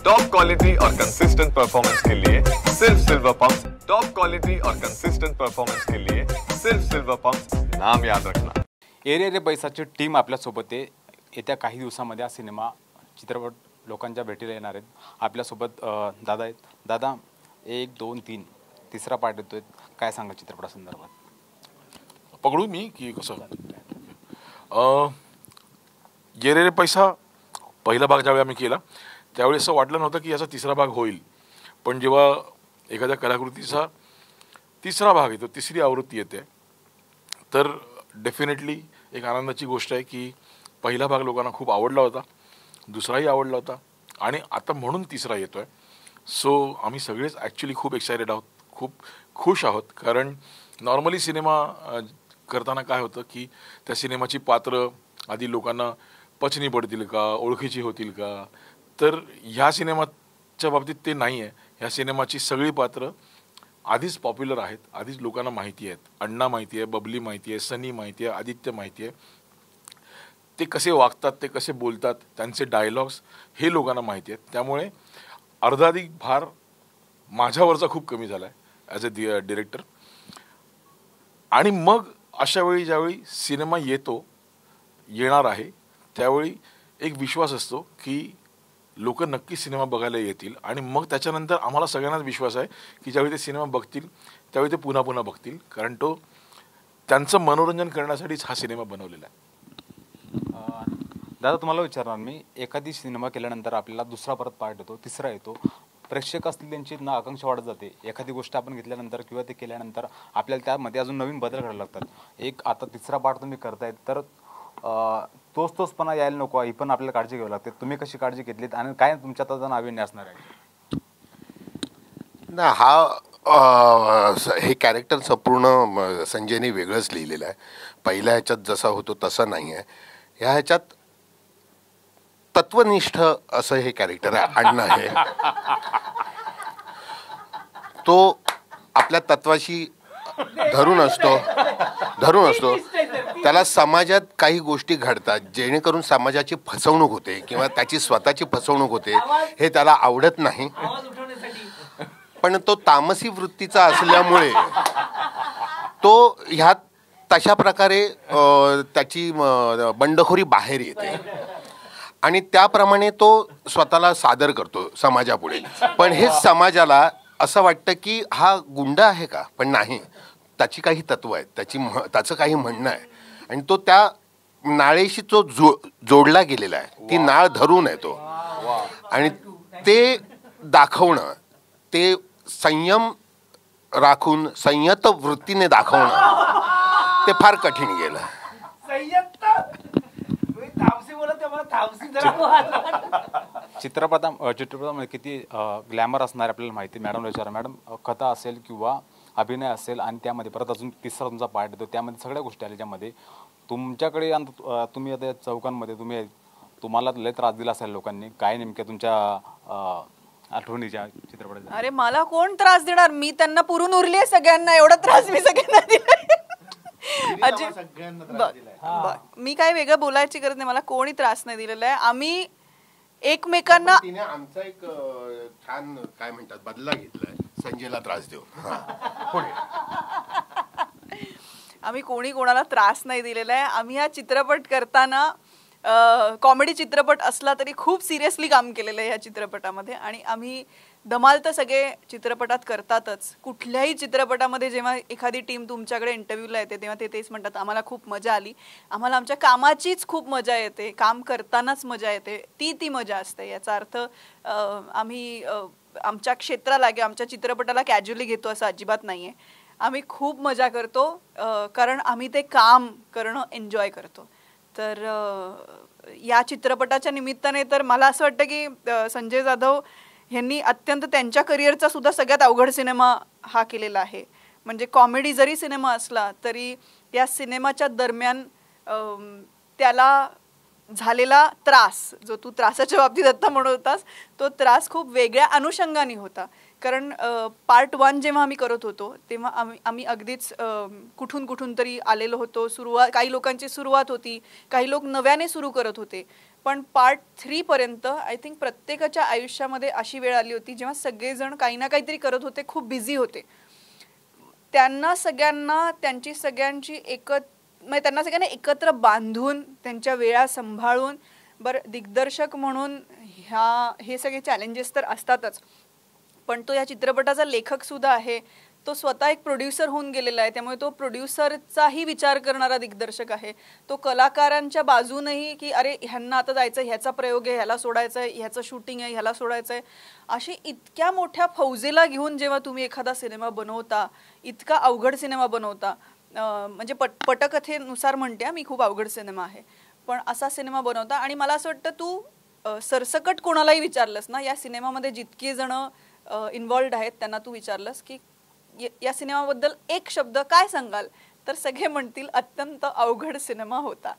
Top quality और consistent performance के लिए सिर्फ सिल्वर पंप्स। टॉप क्वालिटी और कंसिस्टेंट परफॉर्मेंस के लिए सिर्फ सिल्वर पंप्स, नाम याद रखना। ये रे पैसाची टीम आपल्यासोबत आहे। येत्या काही दिवसांमध्ये हा सिनेमा चित्रपट लोकांच्या भेटीला येणार आहेत। आपल्यासोबत दादा आहेत। दादा 1 2 3 तिसरा पार्ट येतोय, काय सांगा चित्रपटासंदर्भात? पकडू मी की कसं? ये रे पैसा पहिला भाग ज्यावेळी आम्ही केला त्यावेळी असं वाटलं नव्हतं की याचा तिसरा भाग होईल, पण जेव्हा एखाद्या कलाकृतीचा तिसरा भाग येतो, तिसरी आवृत्ती येते, तर डेफिनेटली एक आनंदाची गोष्ट आहे की पहिला भाग लोकांना खूप आवडला होता, दुसराही आवडला होता आणि आता म्हणून तिसरा येतोय। सो आम्ही सगळेच ॲक्च्युली खूप एक्सायटेड आहोत, खूप खुश आहोत, कारण नॉर्मली सिनेमा करताना काय होतं की त्या सिनेमाची पात्र आधी लोकांना पचनी पडतील का, ओळखीची होतील का, तर ह्या सिनेमाच्या बाबतीत ते नाही आहे। ह्या सिनेमाची सगळी पात्र आधीच पॉप्युलर आहेत, आधीच लोकांना माहिती आहेत। अण्णा माहिती आहे, बबली माहिती आहे, सनी माहिती आहे, आदित्य माहिती आहे, ते कसे वागतात, ते कसे बोलतात, त्यांचे डायलॉग्स हे लोकांना माहिती आहेत। त्यामुळे अर्धाधिक भार माझ्यावरचा खूप कमी झाला आहे ॲज अ डिरेक्टर। आणि मग अशा वेळी ज्यावेळी सिनेमा येणार आहे त्यावेळी एक विश्वास असतो की लोक नक्की सिनेमा बघायला येतील आणि मग त्याच्यानंतर आम्हाला सगळ्यांनाच विश्वास आहे की ज्यावेळी ते सिनेमा बघतील त्यावेळी ते पुन्हा पुन्हा बघतील, कारण तो त्यांचं मनोरंजन करण्यासाठीच हा सिनेमा बनवलेला आहे। दादा तुम्हाला विचारणार मी, एखादी सिनेमा केल्यानंतर आपल्याला दुसरा परत पार्ट येतो, तिसरा येतो, प्रेक्षक असतील त्यांची ना आकांक्षा वाढत जाते। एखादी गोष्ट आपण घेतल्यानंतर किंवा ते केल्यानंतर आपल्याला त्यामध्ये अजून नवीन बदल करायला लागतात। एक आता तिसरा पार्ट तुम्ही करतायत तर तोचपणा यायला नको, ही पण आपल्याला काळजी घ्यावी लागते। तुम्ही कशी काळजी घेतलीत आणि काय तुमच्यात आता नाविन्य असणार आहे? ना हा हे कॅरेक्टर संपूर्ण संजयने वेगळंच लिहिलेलं आहे। पहिल्या ह्याच्यात जसा होतो तसं नाही आहे, ह्या ह्याच्यात तत्वनिष्ठ असं हे कॅरेक्टर आहे। अण्णा हे तो आपल्या तत्वाशी धरून असतो, त्याला समाजात काही गोष्टी घडतात जेणेकरून समाजाची फसवणूक होते किंवा त्याची स्वतःची फसवणूक होते, हे त्याला आवडत नाही। पण तो तामसी वृत्तीचा असल्यामुळे तो ह्यात तशा प्रकारे त्याची बंडखोरी बाहेर येते आणि त्याप्रमाणे तो स्वतःला सादर करतो समाजापुढे। पण हे समाजाला असं वाटतं की हा गुंड आहे का, पण नाही, त्याची काही तत्व आहेत, त्याचं काही म्हणणं आहे आणि तो त्या नाळेशी तो जोडला गेलेला आहे, ती नाळ धरून आहे तो। आणि ते दाखवणं, ते संयम राखून संयत वृत्तीने दाखवणं, ते फार कठीण गेलं। चित्रपटामध्ये किती ग्लॅमर असणार आपल्याला माहिती। मॅडम विचारा, मॅडम कथा असेल किंवा अभिनय असेल आणि त्यामध्ये परत अजून तिसरा तुमचा पार्ट येतो, त्यामध्ये सगळ्या गोष्टी आल्या, ज्यामध्ये तुमच्याकडे तुम्ही आता चौकांमध्ये तुम्हाला लय त्रास दिला असेल लोकांनी, काय नेमक्या तुमच्या आठवणीच्या चित्रपटाच्या? अरे मला कोण त्रास देणार, मी त्यांना पुरून उरली आहे सगळ्यांना, एवढा त्रास मी सगळ्यांना दिला। मी काय वेगळं बोलायची गरज नाही, मला कोणी त्रास नाही दिलेला आहे। आम्ही एकमेकांना आमचा एक छान काय म्हणतात बदला घेतलाय संजयला त्रास देऊन। आम्ही कोणी कोणाला त्रास नाही दिलेला आहे। आम्ही हा चित्रपट करताना कॉमेडी चित्रपट असला तरी खूप सिरियसली काम केलेलं आहे ह्या चित्रपटामध्ये आणि आम्ही धमाल तर सगळे चित्रपटात करतातच। कुठल्याही चित्रपटामध्ये जेव्हा एखादी टीम तुमच्याकडे इंटरव्ह्यूला येते तेव्हा ते तेच म्हणतात, आम्हाला खूप मजा आली, आम्हाला आमच्या कामाचीच खूप मजा येते, काम करतानाच मजा येते, ती मजा असते। याचा अर्थ आम्ही आमच्या क्षेत्राला किंवा आमच्या चित्रपटाला कॅज्युअली घेतो असं अजिबात नाही आहे। आम्ही खूप मजा करतो कारण आम्ही ते काम करणं एन्जॉय करतो। तर या चित्रपटाच्या निमित्ताने तर मला असं वाटतं की संजय जाधव यांनी अत्यंत त्यांच्या करिअरचा सुद्धा सगळ्यात अवघड सिनेमा हा केलेला आहे। म्हणजे कॉमेडी जरी सिनेमा असला तरी या सिनेमाच्या दरम्यान त्याला झालेला त्रास, जो तू त्रासाच्या बाबतीत आत्ता म्हणत होतास, तो त्रास खूप वेगळ्या अनुषंगाने होता। कारण पार्ट 1 जेव्हा आम्ही करत होतो तेव्हा आम्ही अगदीच कुठून तरी आलेलो होतो। काही लोकांची सुरुवात होती, काही लोक नव्याने सुरू करत होते, पण पार्ट 3 पर्यंत आय थिंक प्रत्येकाच्या आयुष्यामध्ये अशी वेळ आली होती जेव्हा सगळेजण काही ना काहीतरी करत होते, खूप बिझी होते. त्यांना सगळ्यांना त्यांची सगळ्यांची म्हणजे त्यांना सगळ्यांना एकत्र बांधून त्यांच्या वेळा सांभाळून, बरं दिग्दर्शक म्हणून हे सगळे चॅलेंजेस तर असतातच, पण तो या चित्रपटाचा लेखक सुद्धा आहे. तो स्वतः एक प्रोड्युसर होऊन गेलेला आहे, त्यामुळे तो प्रोड्युसरचाही विचार करणारा दिग्दर्शक आहे. तो कलाकारांच्या बाजूनही की अरे ह्यांना आता जायचं, ह्याचा प्रयोग आहे, ह्याला सोडायचं आहे, ह्याचं शूटिंग आहे, ह्याला सोडायचं आहे, अशी इतक्या मोठ्या फौजेला घेऊन जेव्हा तुम्ही एखादा सिनेमा बनवता, इतका अवघड सिनेमा बनवता, म्हणजे पटकथेनुसार म्हणते मी, खूप अवघड सिनेमा आहे, पण असा सिनेमा बनवता. आणि मला असं वाटतं तू सरसकट कोणालाही विचारलंस ना, या सिनेमामध्ये जितके जण इन्व्हॉल्ड आहेत त्यांना तू विचारलंस की या सिनेमाबद्दल एक शब्द काय सांगाल, तर सगळे म्हणतील अत्यंत अवघड सिनेमा होता.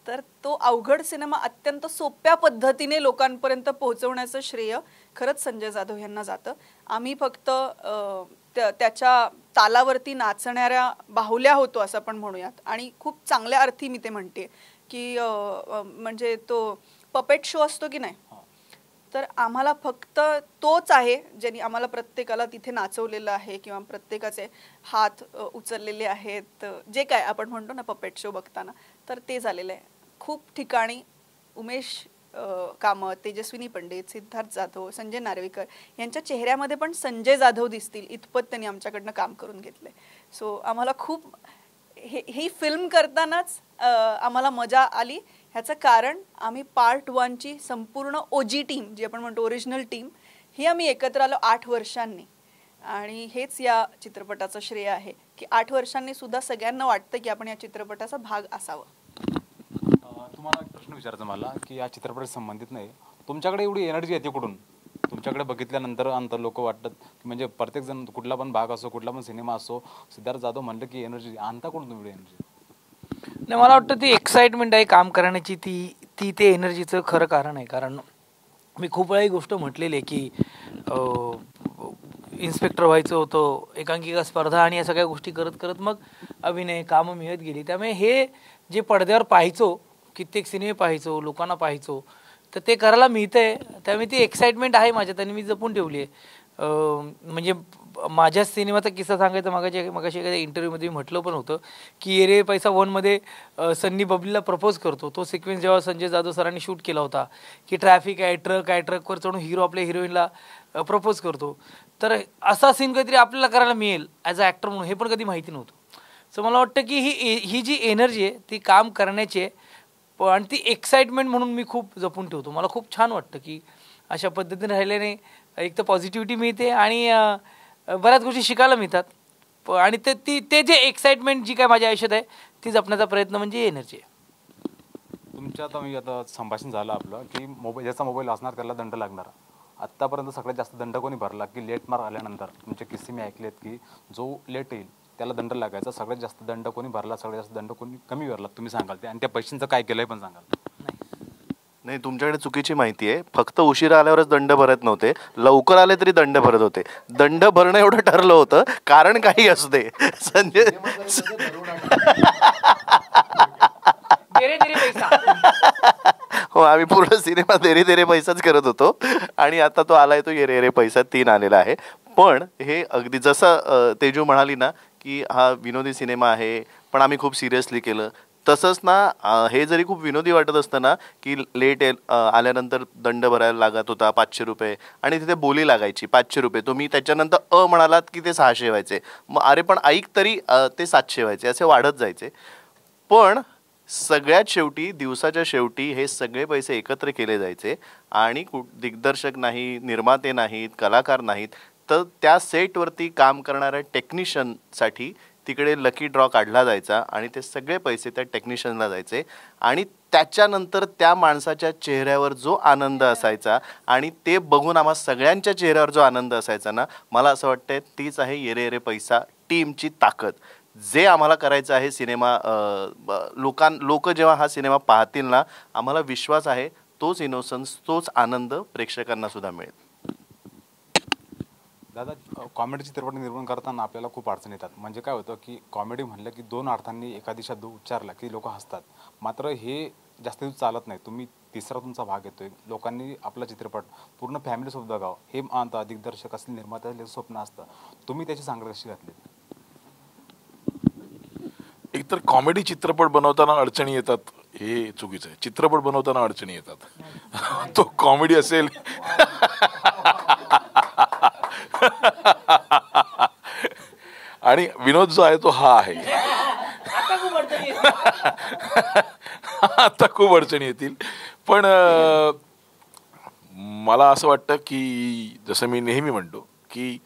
तर तो अवघड सिनेमा अत्यंत सोप्या पद्धतीने लोकांपर्यंत पोहोचवण्याचं श्रेय खरंच संजय जाधव यांना जातं. आम्ही फक्त त्याच्या तालावरती नाचणाऱ्या बाहुल्या होतो असं आपण म्हणूयात. आणि खूप चांगल्या अर्थी मी ते म्हणते की म्हणजे तो पपेट शो असतो की नाही, तर आम्हाला फक्त तोच आहे ज्यांनी आम्हाला प्रत्येकाला तिथे नाचवलेलं आहे किंवा प्रत्येकाचे हात उचललेले आहेत, जे काय आपण म्हणतो ना पपेट शो बघताना, तर ते झालेलं आहे. खूप ठिकाणी उमेश कामत, तेजस्विनी पंडित, सिद्धार्थ जाधव, संजय नार्वेकर यांच्या चेहऱ्यामध्ये पण संजय जाधव दिसतील इतपत त्यांनी आमच्याकडनं काम करून घेतलंय. सो आम्हाला खूप ही फिल्म करतानाच आम्हाला मजा आली. ह्याचं कारण आम्ही पार्ट 1ची संपूर्ण OG टीम, जी आपण म्हणतो ओरिजिनल टीम, ही आम्ही एकत्र आलो 8 वर्षांनी. आणि हेच या चित्रपटाचं श्रेय आहे की 8 वर्षांनी सुद्धा सगळ्यांना वाटतं की आपण या चित्रपटाचा भाग असावं. तुम्हाला एक प्रश्न विचारायचा मला की या चित्रपटाशी संबंधित नाही, तुमच्याकडे एवढी एनर्जी येते कुठून? तुमच्याकडे बघितल्यानंतर अंतर लोक वाटतात की म्हणजे प्रत्येकजण कुठला पण भाग असो, कुठला पण सिनेमा असो, सिद्धार्थ जाधव म्हणलं की एनर्जी आणता कुठून तुम्ही एनर्जी? नाही, मला वाटतं ती एक्साइटमेंट आहे काम करण्याची, ती ते एनर्जीचं खरं कारण आहे. कारण मी खूप वेळा ही गोष्ट म्हटलेली आहे की इन्स्पेक्टर व्हायचं होतं, एकांकिका स्पर्धा आणि या सगळ्या गोष्टी करत करत मग अभिनय कामं मिळत गेली. त्यामुळे हे जे पडद्यावर पाहायचो, कित्येक सिनेमे पाहायचो, लोकांना पाहायचो, तर ते करायला मिळतंय. त्यामुळे ती एक्साइटमेंट आहे माझ्यात आणि मी जपून ठेवली आहे. म्हणजे माझ्या सिनेमाचा किस्सा सांगायचा, मगाशी एखाद्या इंटरव्ह्यूमध्ये म्हटलं पण होतं की ये रे पैसा 1मध्ये सन्नी बबलीला प्रपोज करतो. तो सिक्वेन्स जेव्हा संजय जाधव सरांनी शूट केला होता की ट्रॅफिक आहे, ट्रकवर चढून हिरो आपल्या हिरोईनला प्रपोज करतो, तर असा सीन काहीतरी आपल्याला करायला मिळेल ॲज अ ॲक्टर म्हणून हे पण कधी माहिती नव्हतं. सो मला वाटतं की ही जी एनर्जी आहे ती काम करण्याची आहे, आणि ती एक्साइटमेंट म्हणून मी खूप जपून ठेवतो. मला खूप छान वाटतं की अशा पद्धतीने राहिल्याने एक तर पॉझिटिव्हिटी मिळते आणि बऱ्याच गोष्टी शिकायला मिळतात. आणि ते जे एक्साइटमेंट जी काय माझ्या आयुष्यात आहे ती जपण्याचा प्रयत्न म्हणजे एनर्जी आहे. तुमच्या आता संभाषण झालं आपलं की ज्याचा मोबाईल असणार त्याला दंड लागणार. आत्तापर्यंत सगळ्यात जास्त दंड कोणी भरला की लेट मार्क आल्यानंतर? तुमचे किस्से मी ऐकलेत की जो लेट येईल त्याला दंड लागायचा. सगळ्यात जास्त दंड कोणी भरला, सगळ्यात जास्त दंड कोणी कमी भरला, तुम्ही सांगाल ते, आणि त्या पैशांचं काय केलंय पण सांगाल? नाही, तुमच्याकडे चुकीची माहिती आहे. फक्त उशिरा आल्यावरच दंड भरत नव्हते, लवकर आले तरी दंड भरत होते. दंड भरणं एवढं ठरलं होतं, कारण काही असू दे. संजय हो, आम्ही पूर्ण सिनेमा देरे पैसाच करत होतो आणि आता तो आलाय तो ये पैसा 3 आलेला आहे. पण हे अगदी जसं तेजू म्हणाली ना की हा विनोदी सिनेमा आहे पण आम्ही खूप सिरियसली केलं, तसंच ना हे जरी खूप विनोदी वाटत असतं ना की लेट आल्यानंतर दंड भरायला लागत होता 500 रुपये आणि तिथे बोली लागायची 500 रुपये, तुम्ही त्याच्यानंतर म्हणालात की ते 600 व्हायचे, मग अरे पण ऐक तरी ते 700 व्हायचे, असे वाढत जायचे. पण सगळ्यात शेवटी दिवसाच्या शेवटी हे सगळे पैसे एकत्र केले जायचे आणि दिग्दर्शक नाही, निर्माते नाहीत, कलाकार नाहीत, तर त्या सेटवरती काम करणाऱ्या टेक्निशियनसाठी तिकडे लकी ड्रॉ काढला जायचा आणि ते सगळे पैसे त्या टेक्निशियनला जायचे. आणि त्याच्यानंतर त्या माणसाच्या चेहऱ्यावर जो आनंद असायचा आणि ते बघून आम्हा सगळ्यांच्या चेहऱ्यावर जो आनंद असायचा ना, मला असं वाटतंय तीच आहे ये रे पैसा टीमची ताकद. जे आम्हाला करायचं आहे सिनेमा, लोक जेव्हा हा सिनेमा पाहतील ना, आम्हाला विश्वास आहे तोच इनोसन्स, तोच आनंद प्रेक्षकांना सुद्धा मिळेल. दादा, कॉमेडी चित्रपट निर्माण करताना आपल्याला खूप अडचण येतात. म्हणजे काय होतं की कॉमेडी म्हणलं की 2 अर्थांनी एका दिशा उच्चारला की लोक हसतात. मात्र हे जास्त दिवस चालत नाही. तुम्ही तिसरा तुमचा भाग येतोय, लोकांनी आपला चित्रपट पूर्ण फॅमिलीसोबत बघावं हे मानता दिग्दर्शक असतील, निर्माता असतील, स्वप्न असतं. तुम्ही त्याची सांगड कशी घातली? एकतर कॉमेडी चित्रपट बनवताना अडचणी येतात हे चुकीचं आहे. चित्रपट बनवताना अडचणी येतात. तो कॉमेडी असेल आणि विनोद जो आहे तो हा आहे. आता खूप अडचणी येतील. पण मला असं वाटतं की जसं मी नेहमी म्हणतो की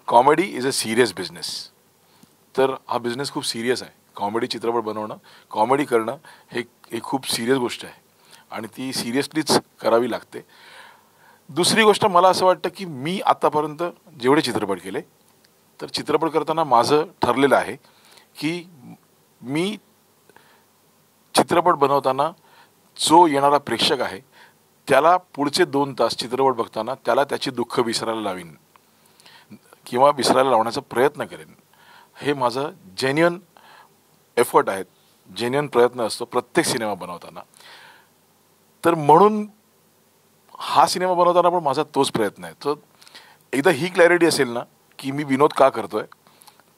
comedy is a serious business. तर हा बिझनेस खूप सिरियस आहे. कॉमेडी चित्रपट बनवणं, कॉमेडी करणं हे खूप सिरियस गोष्ट आहे आणि ती सिरियसलीच करावी लागते. दुसरी गोष्ट मला असं वाटतं की मी आतापर्यंत जेवढे चित्रपट केले तर चित्रपट करताना माझं ठरलेलं आहे की मी चित्रपट बनवताना जो येणारा प्रेक्षक आहे त्याला पुढचे 2 तास चित्रपट बघताना त्याला त्याची दुःख विसरायला लावीन किंवा विसरायला लावण्याचा प्रयत्न करेन. हे माझं जेन्युइन एफर्ट आहेत, जेन्युइन प्रयत्न असतो प्रत्येक सिनेमा बनवताना. तर म्हणून हा सिनेमा बनवताना पण माझा तोच प्रयत्न आहे. तर एकदा ही क्लॅरिटी असेल ना की मी विनोद का करतोय,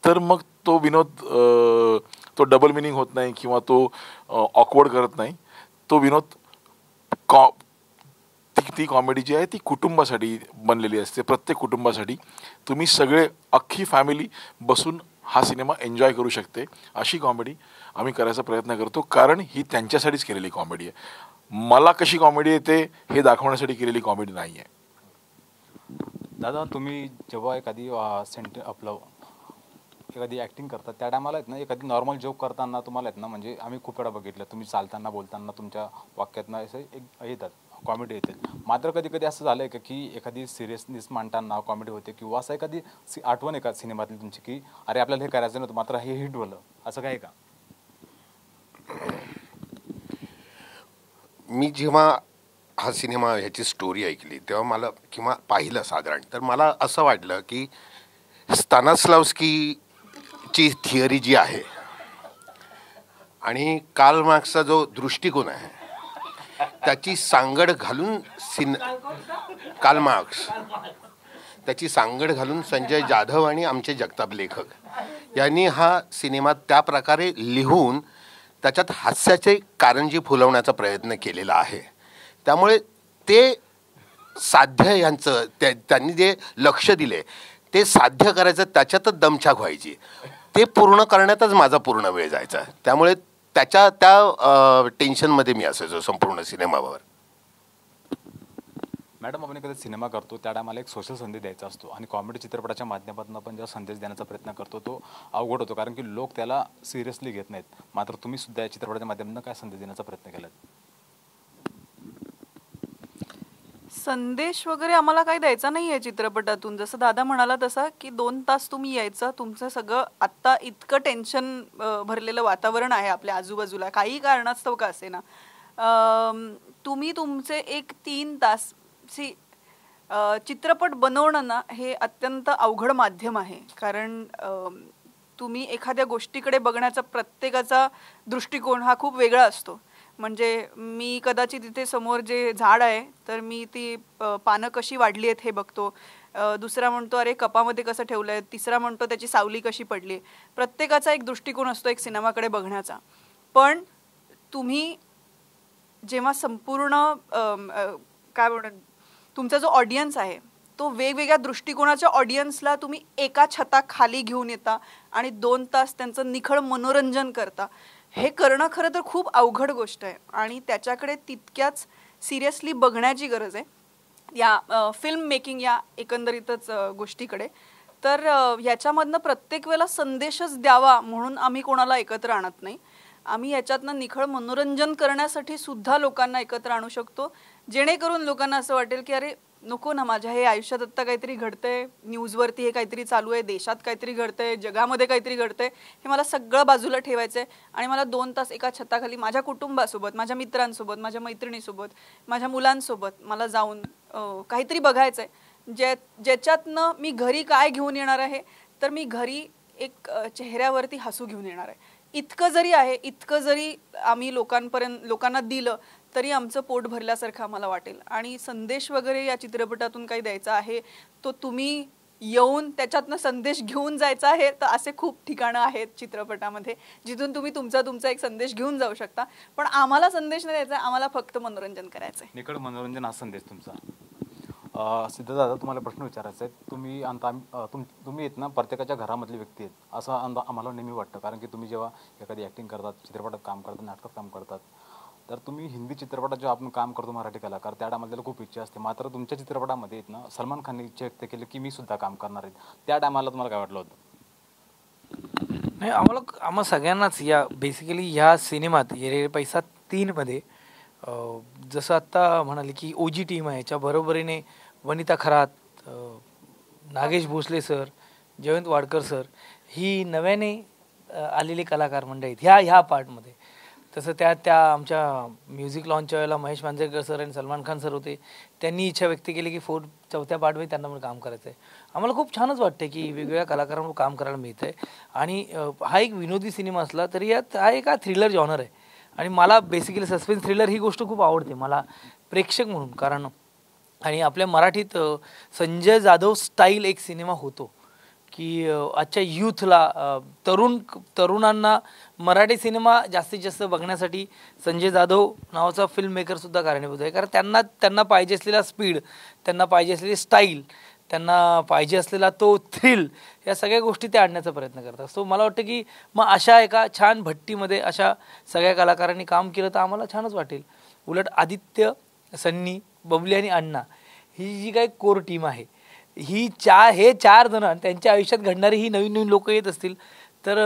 तर मग तो विनोद तो डबल मिनिंग होत नाही किंवा तो ऑकवर्ड करत नाही. तो विनोद ती कॉमेडी जी आहे ती कुटुंबासाठी बनलेली असते. प्रत्येक कुटुंबासाठी तुम्ही सगळे अख्खी फॅमिली बसून हा सिनेमा एन्जॉय करू शकते अशी कॉमेडी आम्ही करायचा प्रयत्न करतो. कारण ही त्यांच्यासाठीच केलेली कॉमेडी आहे. मला कशी कॉमेडी येते हे दाखवण्यासाठी केलेली कॉमेडी नाही आहे. दादा, तुम्ही जेव्हा एखादी एखादी ॲक्टिंग करतात त्या टायमाला आहेत ना, एखादी नॉर्मल जोक करताना तुम्हाला आहेत ना, म्हणजे आम्ही खूप वेळा बघितलं तुम्ही चालताना बोलताना तुमच्या वाक्यातनं असं येतात कॉमेडी येते. मात्र कधी कधी असं झालं आहे की एखादी सिरियसनेस मांडताना कॉमेडी होते किंवा असं एखादी आठवण आहे का सिनेमातली तुमची की अरे आपल्याला हे करायचं नव्हतं मात्र हे हिट झालं, असं काय का? मी जेव्हा हा सिनेमा ह्याची स्टोरी ऐकली तेव्हा मला किंवा पाहिलं साधारण, तर मला असं वाटलं की स्तानिस्लावस्कीची थिअरी जी आहे आणि कार्ल मार्क्सचा जो दृष्टिकोन आहे त्याची सांगड घालून कार्ल मार्क्स त्याची सांगड घालून संजय जाधव आणि आमचे जगताप लेखक यांनी हा सिनेमा त्या प्रकारे लिहून त्याच्यात हास्याचे कारंजी फुलवण्याचा प्रयत्न केलेला आहे. त्यामुळे ते साध्य यांचं त्यांनी जे लक्ष दिले ते साध्य करायचं, त्याच्यातच दमछाक व्हायची. ते पूर्ण करण्यातच माझा पूर्ण वेळ जायचा. त्यामुळे त्या टेन्शनमध्ये मी असायचो संपूर्ण सिनेमावर. मॅडम, आपण एखादा सिनेमा करतो त्या टायमाला एक सोशल संदेश द्यायचा असतो आणि कॉमेडी चित्रपटाच्या माध्यमातून आपण जेव्हा संदेश देण्याचा प्रयत्न करतो तो अवघड होतो कारण की लोक त्याला सिरियसली घेत नाहीत. मात्र तुम्ही सुद्धा या चित्रपटाच्या माध्यमातून काय संदेश देण्याचा प्रयत्न केला? संदेश वगैरे आम्हाला काही द्यायचा नाही आहे चित्रपटातून. जसं दादा म्हणाला तसा की 2 तास तुम्ही यायचं, तुमचं सगळं आत्ता इतकं टेन्शन भरलेलं वातावरण आहे आपल्या आजूबाजूला काही कारणास्तव का असे ना, तुम्ही तुमचे 1-3 तास चित्रपट बनवणं ना हे अत्यंत अवघड माध्यम आहे. कारण तुम्ही एखाद्या गोष्टीकडे बघण्याचा प्रत्येकाचा दृष्टिकोन हा खूप वेगळा असतो. म्हणजे मी कदाचित तिथे समोर जे झाड आहे तर मी ती पानं कशी वाढली आहेत हे बघतो. दुसरा म्हणतो अरे कपामध्ये कसं ठेवलं आहे. तिसरा म्हणतो त्याची सावली कशी पडली. प्रत्येकाचा एक दृष्टिकोन असतो एक सिनेमाकडे बघण्याचा. पण तुम्ही जेव्हा संपूर्ण काय म्हणतात तुमचा जो ऑडियन्स आहे तो वेगवेगळ्या दृष्टिकोनाच्या ऑडियन्सला तुम्ही एका छताखाली घेऊन येता आणि 2 तास त्यांचं निखळ मनोरंजन करता, हे करणं खरं तर खूप अवघड गोष्ट आहे आणि त्याच्याकडे तितक्याच सिरियसली बघण्याची गरज आहे या फिल्म मेकिंग या एकंदरीतच गोष्टीकडे. तर ह्याच्यामधनं प्रत्येक वेळेला संदेशच द्यावा म्हणून आम्ही कोणाला एकत्र आणत नाही. आम्ही याच्यातनं निखळ मनोरंजन करण्यासाठी सुद्धा लोकांना एकत्र आणू शकतो, जेणेकरून लोकांना असं वाटेल की अरे नको ना, माझ्या हे आयुष्यात आत्ता काहीतरी घडतंय, न्यूजवरती हे काहीतरी चालू आहे, देशात काहीतरी घडतंय, जगामध्ये काहीतरी घडतंय, हे मला सगळं बाजूला ठेवायचं आहे आणि मला 2 तास एका छताखाली माझ्या कुटुंबासोबत, माझ्या मित्रांसोबत, माझ्या मैत्रिणीसोबत, माझ्या मुलांसोबत मला जाऊन काहीतरी बघायचं आहे ज्याच्यातनं मी घरी काय घेऊन येणार आहे, तर मी घरी एक चेहऱ्यावरती हसू घेऊन येणार आहे. इतकं जरी आहे, इतकं जरी आम्ही लोकांना दिलं तरी आमचं पोट भरल्यासारखं आम्हाला वाटेल. आणि संदेश वगैरे या चित्रपटातून काही द्यायचा आहे तो तुम्ही येऊन त्याच्यातनं संदेश घेऊन जायचा आहे, तर असे खूप ठिकाणं आहेत चित्रपटामध्ये जिथून तुम्ही तुमचा एक संदेश घेऊन जाऊ शकता. पण आम्हाला संदेश नाही द्यायचा, आम्हाला फक्त मनोरंजन करायचं आहे. निकड मनोरंजन हा संदेश तुमचा. सिद्धार्थ दादा, तुम्हाला प्रश्न विचारायचा आहे. तुम्ही आहेत ना, प्रत्येकाच्या घरामधली व्यक्ती आहेत असं आम्हाला नेहमी वाटतं, कारण की तुम्ही जेव्हा एखादी ॲक्टिंग करतात, चित्रपटात काम करतात, नाटकात काम करतात, तर तुम्ही हिंदी चित्रपटात जेव्हा आपण काम करतो मराठी कलाकार, त्या टायमाला खूप इच्छा असते. मात्र तुमच्या चित्रपटामध्ये आहेत ना, सलमान खानने इच्छा व्यक्त केली की मी सुद्धा काम करणार आहे. त्या टायमाला तुम्हाला काय वाटलं होतं? नाही, आम्हाला सगळ्यांनाच बेसिकली ह्या सिनेमात ये रे पैसा 3मध्ये जसं आत्ता म्हणाले की OG टीम आहे, याच्या बरोबरीने वनिता खरात, नागेश भोसले सर, जयवंत वाडकर सर, ही नव्याने आलेली कलाकार मंडळी आहेत ह्या पार्टमध्ये. तसं त्या आमच्या म्युझिक लॉन्चच्या वेळेला महेश मांजरेकर सर आणि सलमान खान सर होते. त्यांनी इच्छा व्यक्त केली की 4थ्या पार्टमध्ये त्यांना पण काम करायचं आहे. आम्हाला खूप छानच वाटतं की वेगवेगळ्या कलाकारांवर काम करायला मिळतं आहे. आणि हा एक विनोदी सिनेमा असला तरी यात हा एक थ्रिलर जॉनर आहे. आणि मला बेसिकली सस्पेन्स थ्रिलर ही गोष्ट खूप आवडते मला प्रेक्षक म्हणून. कारण आणि आपल्या मराठीत संजय जाधव स्टाईल एक सिनेमा होतो की आजच्या यूथला तरुणांना मराठी सिनेमा जास्तीत जास्त बघण्यासाठी संजय जाधव नावाचा फिल्म मेकरसुद्धा कारणीभूत आहे. कारण त्यांना पाहिजे असलेला स्पीड, त्यांना पाहिजे असलेली स्टाईल, त्यांना पाहिजे असलेला तो थ्रिल, या सगळ्या गोष्टी ते आणण्याचा प्रयत्न करतात. सो मला वाटतं की मग अशा एका छान भट्टीमध्ये अशा सगळ्या कलाकारांनी काम केलं तर आम्हाला छानच वाटेल. उलट आदित्य, सन्नी, बबली आणि अण्णा ही जी काही कोर टीम आहे, हे 4 जण त्यांच्या आयुष्यात घडणारी ही नवीन लोक येत असतील तर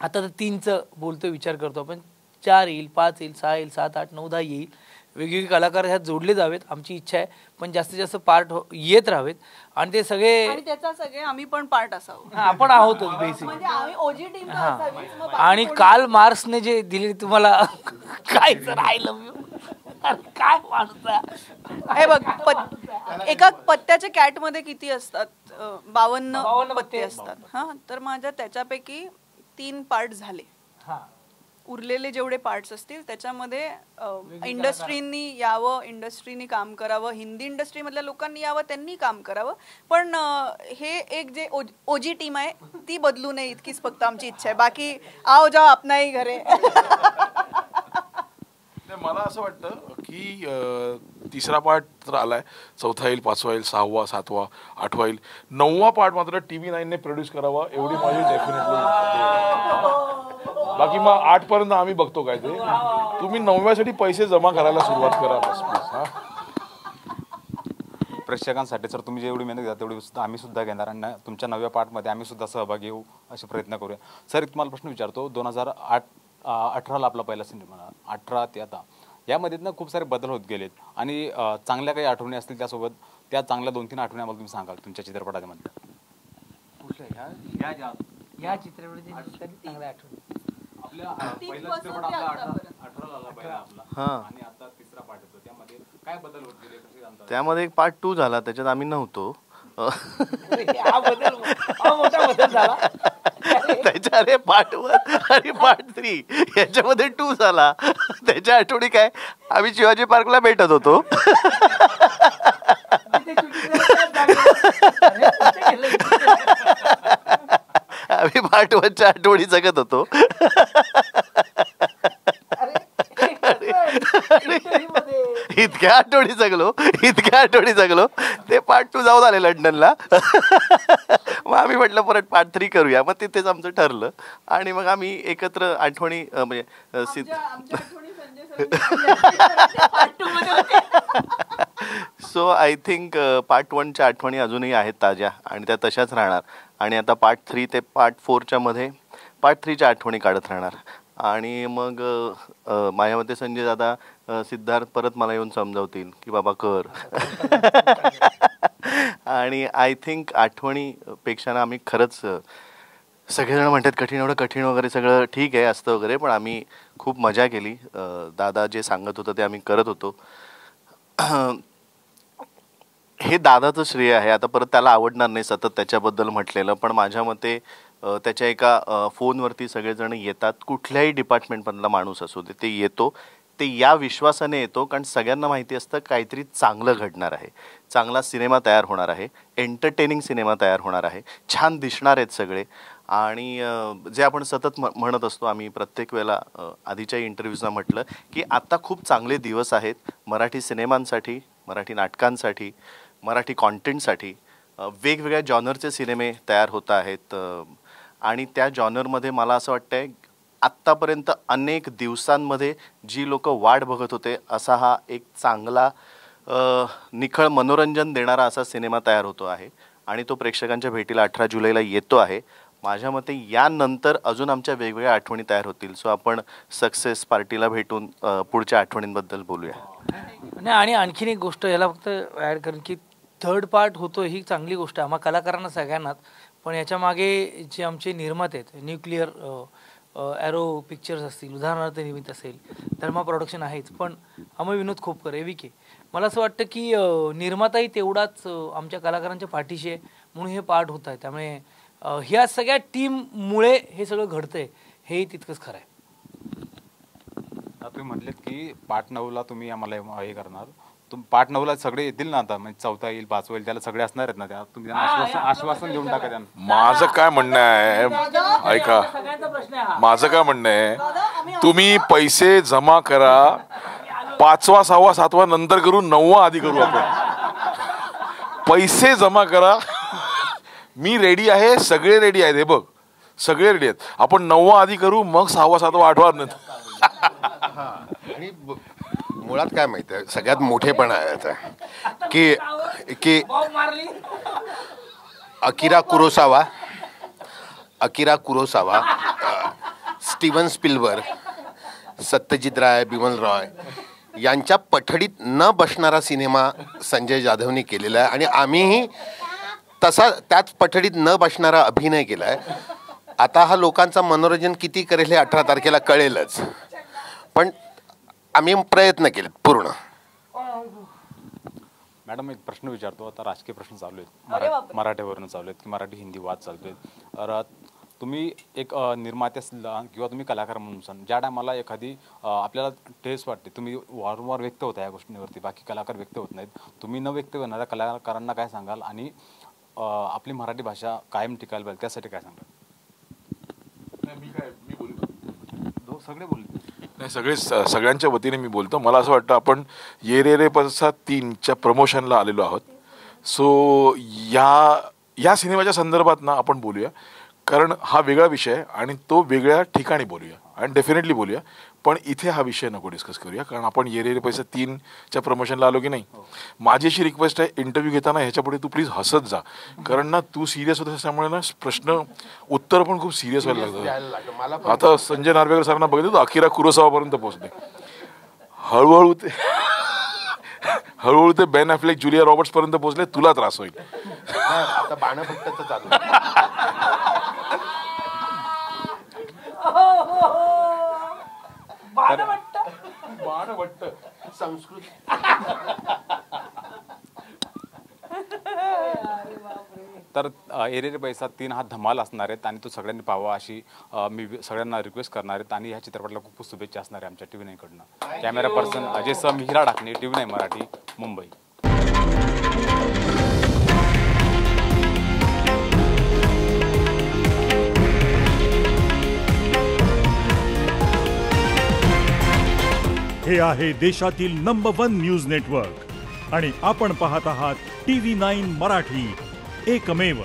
आता तर 3चं बोलतो विचार करतो आपण, 4 येईल, 5 येईल, 6 येईल, 7, 8, 9, 10 येईल. वेगवेगळे कलाकार ह्यात जोडले जावेत, आमची इच्छा आहे. पण जास्तीत जास्त पार्ट येत राहावेत आणि ते सगळे त्याचा सगळे आम्ही पण पार्ट असावं. आपण आहोतच बेसिक. आणि काल मार्क्सने जे दिले तुम्हाला काय सर, आय लव्ह यू, काय माणूस. हे बघ, एका पत्त्याच्या कॅटमध्ये किती असतात? 52 पत्ते असतात. हा, तर माझ्या त्याच्यापैकी 3 पार्ट झाले. उरलेले जेवढे पार्ट्स असतील त्याच्यामध्ये इंडस्ट्रीनी यावं, इंडस्ट्रीनी काम करावं, हिंदी इंडस्ट्रीमधल्या लोकांनी यावं, त्यांनी काम करावं. पण हे एक जे OG टीम आहे ती बदलू नये इतकीच फक्त आमची इच्छा आहे. बाकी आओ जाओ अपना ही घर आहे. मला असं वाटतं की 3रा पार्ट तर आलाय, 4था येईल, 5वा येईल, 6वा, 7वा, 8वा येईल, 9वा पार्ट मात्र TV9ने प्रोड्यूस करावा एवढी माझी डेफिनेटली. बाकी मग 8 पर्यंत आम्ही बघतो काय ते. तुम्ही 9व्यासाठी पैसे जमा करायला सुरुवात करा बस प्लीज. हा, प्रेक्षकांसाठी सर तुम्ही जेवढी मेहनत घेता तेवढी सुद्धा आम्ही सुद्धा घेणार आणि तुमच्या 9व्या पार्टमध्ये आम्ही सुद्धा सहभागी होऊ असे प्रयत्न करूया. सर, तुम्हाला प्रश्न विचारतो. 2018ला आपला पहिला सिनेमा, 18 ते आता यामध्ये ना खूप सारे बदल होत गेलेत आणि चांगल्या काही आठवणी असतील त्यासोबत त्या चांगल्या 2-3 आठवणी आम्हाला तुम्ही सांगाल तुमच्या चित्रपटामध्ये? या चित्रपटाची चांगल्या आठवणी आपल्या पहिला चित्रपट आपला 18ला आला पहिला आपला आणि आता 3रा पार्ट येतो, त्यामध्ये काय बदल होत गेले, कसे जाणतात? त्यामध्ये एक पार्ट 2 झाला, त्याच्यात आम्ही नव्हतो. मोठा बदल झाला त्याच्या अरे पार्ट 1 आणि पार्ट 3 याच्यामध्ये 2 झाला. त्याच्या आठवणी काय, आम्ही शिवाजी पार्कला भेटत होतो. आम्ही पार्ट 1च्या आठवणी जगत होतो. इतक्या आठवणी जगलो ते पार्ट 2 जाऊन आले लंडनला. मग आम्ही म्हटलं परत पार्ट 3 करूया. मग तिथेच आमचं ठरलं आणि मग आम्ही एकत्र आठवणी म्हणजे सो आय थिंक पार्ट 1च्या आठवणी अजूनही आहेत ताज्या आणि त्या तशाच राहणार. आणि आता पार्ट 3 ते पार्ट 4च्या मध्ये पार्ट 3च्या आठवणी काढत राहणार. आणि मग माझ्या मते संजय दादा, सिद्धार्थ परत मला येऊन समजावतील की बाबा कर. आणि आय थिंक आठवणीपेक्षा ना आम्ही खरंच, सगळेजण म्हणतात कठीण, एवढं कठीण वगैरे सगळं ठीक आहे असतं वगैरे, पण आम्ही खूप मजा केली. दादा जे सांगत होतं ते आम्ही करत होतो. हे दादाचं श्रेय आहे. आता परत त्याला आवडणार नाही सतत त्याच्याबद्दल म्हटलेलं, पण माझ्या मते त्याच्या एका फोनवरती सगळेजण येतात, कुठल्याही डिपार्टमेंटमधला माणूस असू दे ते येतो, ते या विश्वासाने येतो कारण सगळ्यांना माहिती असतं काहीतरी चांगलं घडणार आहे, चांगला सिनेमा तयार होणार आहे, एंटरटेनिंग सिनेमा तयार होणार आहे, छान दिसणार आहेत सगळे. आणि जे आपण सतत म्हणत असतो, आम्ही प्रत्येक वेळेला आधीच्या इंटरव्ह्यूजला म्हटलं की आता खूप चांगले दिवस आहेत मराठी सिनेमांसाठी, मराठी नाटकांसाठी, मराठी कॉन्टेंटसाठी. वेगवेगळ्या जॉनरचे सिनेमे तयार होत आहेत आणि त्या जॉनरमध्ये मला असं वाटतंय आत्तापर्यंत अनेक दिवसांमध्ये जी लोक वाट बघत होते असा हा एक चांगला निखळ मनोरंजन देणारा असा सिनेमा तयार होतो आहे आणि तो प्रेक्षकांच्या भेटीला 18 जुलैला येतो आहे. माझ्या मते यानंतर अजून आमच्या वेगवेगळ्या आठवणी तयार होतील. सो आपण सक्सेस पार्टीला भेटून पुढच्या आठवणींबद्दल बोलूया. नाही, आणि आणखीन एक गोष्ट याला फक्त ॲड करेन की थर्ड पार्ट होतो ही चांगली गोष्ट आहे आम्हा कलाकारांना सगळ्यांनाच. पण याच्या मागे जे आमचे निर्माते आहेत, न्यूक्लिअर ॲरो पिक्चर्स असतील, उदाहरणार्थ निर्मित असेल, धर्मा प्रोडक्शन आहेच, पण अमय विनोद खोपकर AVK, मला असं वाटतं की निर्माताही तेवढाच आमच्या कलाकारांच्या पाठीशी आहे म्हणून हे पार्ट होत आहे. त्यामुळे ह्या सगळ्या टीममुळे हे सगळं घडतंय हेही तितकंच खरं आहे. तुम्ही म्हटलेत की पार्ट 9ला तुम्ही आम्हाला हे करणार, पार्ट 9ला सगळे येतील ना, आता म्हणजे 4था येईल, 5वा येईल, त्याला सगळे असणार आहेत ना, त्या तुम्ही त्यांना आश्वासन देऊन टाका त्यांना. माझं काय म्हणणं आहे, ऐका, माझं काय म्हणणं आहे, तुम्ही पैसे जमा करा, 5वा 6वा 7वा नंतर करू, 9वा आधी करू. आपण पैसे जमा करा, मी रेडी आहे, सगळे रेडी आहेत, हे बघ सगळे रेडी आहेत, आपण 9वा आधी करू, मग 6वा 7वा 8वा नंतर. आणि मुळात काय माहिती आहे, सगळ्यात मोठेपणा आहे की Akira Kurosawa, Steven Spielberg, Satyajit Ray, Bimal Roy यांच्या पठडीत न बसणारा सिनेमा संजय जाधवने केलेला आहे आणि आम्हीही तसा त्याच पठडीत न बसणारा अभिनय केला आहे. आता हा लोकांचा मनोरंजन किती करेल हे 18 तारखेला कळेलच, पण आम्ही प्रयत्न केले पूर्ण. मॅडम, एक प्रश्न विचारतो. आता राजकीय प्रश्न चालू आहेत, मराठीवरून चालू आहेत की मराठी हिंदी वाद चालू आहेत. तुम्ही एक निर्माते किंवा तुम्ही कलाकार म्हणून ज्या टायमाला एखादी आपल्याला ठेस वाटते, तुम्ही वारंवार व्यक्त होता या गोष्टींवरती, बाकी कलाकार व्यक्त होत नाहीत, तुम्ही न व्यक्त करणाऱ्या कलाकारांना काय सांगाल आणि आपली मराठी भाषा कायम टिकायला पाहिजे त्यासाठी काय सांगाल? सगळे बोलले नाही, सगळ्यांच्या वतीने मी बोलतो. मला असं वाटतं आपण ये रे रे पसा 3च्या प्रमोशनला आलेलो आहोत. सो या सिनेमाच्या संदर्भात ना आपण बोलूया, कारण हा वेगळा विषय आहे आणि तो वेगळ्या ठिकाणी बोलूया आणि डेफिनेटली बोलूया, पण इथे हा विषय नको डिस्कस करूया, कारण आपण ये रे रे पैसा 3च्या प्रमोशनला आलो की नाही. माझी अशी रिक्वेस्ट आहे, इंटरव्ह्यू घेताना ह्याच्यापुढे तू प्लीज हसत जा, कारण ना तू सिरियस होत असल्यामुळे ना प्रश्न उत्तर पण खूप सिरियस व्हायला लागतं. आता संजय नार्वेकर सरांना बघितलं तर अकिरा कुरोसावापर्यंत पोहोचले, हळूहळू ते बेन ॲफ्लेक, जुलिया रॉबर्ट्स पर्यंत पोहोचले. तुला त्रास होईल. आता बाणभट्टचं चालू संस्कृत. तर ये रे रे पैसा 3 हा धमाल असणार आहेत आणि तो सगळ्यांनी पाहावा अशी मी सगळ्यांना रिक्वेस्ट करणार आहेत. आणि ह्या चित्रपटाला खूप खूप शुभेच्छा असणार आहे आमच्या TV9 कडनं. कॅमेरा पर्सन अजय सह, मिहिरा ढाकणे, TV9 मराठी, मुंबई. हे आहे देशातील नंबर 1 न्यूज नेटवर्क आणि आपण पाहत आहात TV9 मराठी, एकमेव.